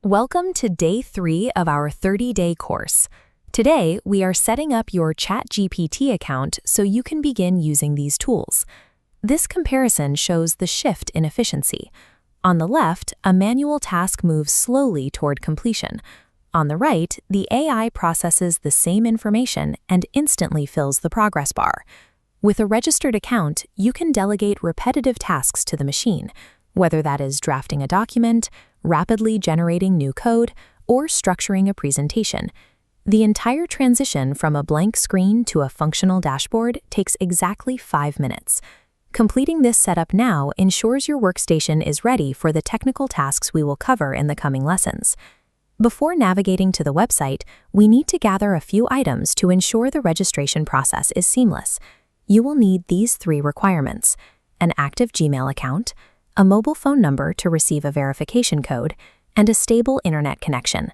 Welcome to Day 3 of our 30-day course. Today, we are setting up your ChatGPT account so you can begin using these tools. This comparison shows the shift in efficiency. On the left, a manual task moves slowly toward completion. On the right, the AI processes the same information and instantly fills the progress bar. With a registered account, you can delegate repetitive tasks to the machine, whether that is drafting a document, rapidly generating new code, or structuring a presentation. The entire transition from a blank screen to a functional dashboard takes exactly 5 minutes. Completing this setup now ensures your workstation is ready for the technical tasks we will cover in the coming lessons. Before navigating to the website, we need to gather a few items to ensure the registration process is seamless. You will need these 3 requirements: an active Gmail account, a mobile phone number to receive a verification code, and a stable internet connection.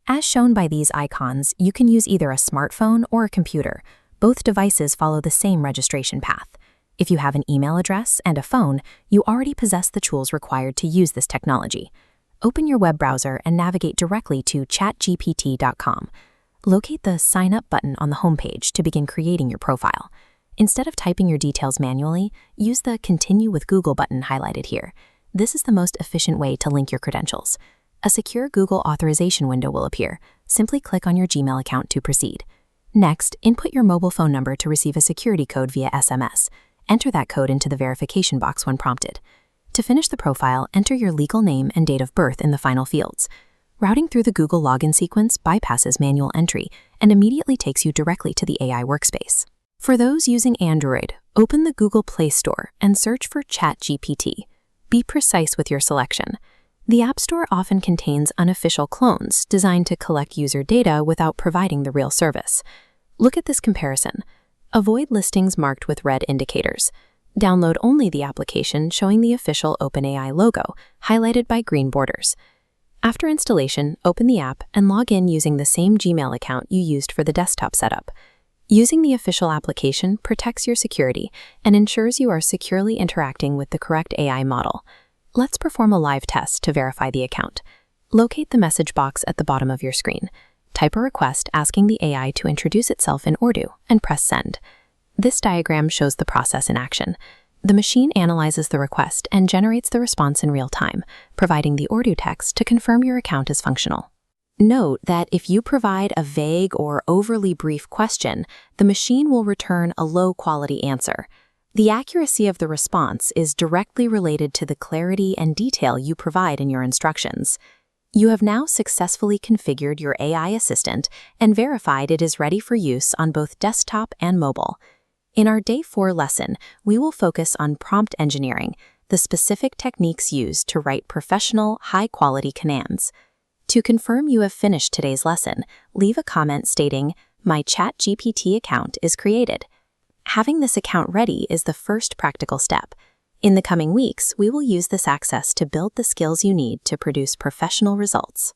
As shown by these icons, you can use either a smartphone or a computer. Both devices follow the same registration path. If you have an email address and a phone, you already possess the tools required to use this technology. Open your web browser and navigate directly to chatgpt.com. Locate the Sign Up button on the homepage to begin creating your profile. Instead of typing your details manually, use the Continue with Google button highlighted here. This is the most efficient way to link your credentials. A secure Google authorization window will appear. Simply click on your Gmail account to proceed. Next, input your mobile phone number to receive a security code via SMS. Enter that code into the verification box when prompted. To finish the profile, enter your legal name and date of birth in the final fields. Routing through the Google login sequence bypasses manual entry and immediately takes you directly to the AI workspace. For those using Android, open the Google Play Store and search for ChatGPT. Be precise with your selection. The App Store often contains unofficial clones designed to collect user data without providing the real service. Look at this comparison. Avoid listings marked with red indicators. Download only the application showing the official OpenAI logo, highlighted by green borders. After installation, open the app and log in using the same Gmail account you used for the desktop setup. Using the official application protects your security and ensures you are securely interacting with the correct AI model. Let's perform a live test to verify the account. Locate the message box at the bottom of your screen. Type a request asking the AI to introduce itself in Urdu and press send. This diagram shows the process in action. The machine analyzes the request and generates the response in real time, providing the Urdu text to confirm your account is functional. Note that if you provide a vague or overly brief question, the machine will return a low-quality answer. The accuracy of the response is directly related to the clarity and detail you provide in your instructions. You have now successfully configured your AI assistant and verified it is ready for use on both desktop and mobile. In our Day 4 lesson, we will focus on prompt engineering, the specific techniques used to write professional, high-quality commands. To confirm you have finished today's lesson, leave a comment stating, "My ChatGPT account is created." Having this account ready is the first practical step. In the coming weeks, we will use this access to build the skills you need to produce professional results.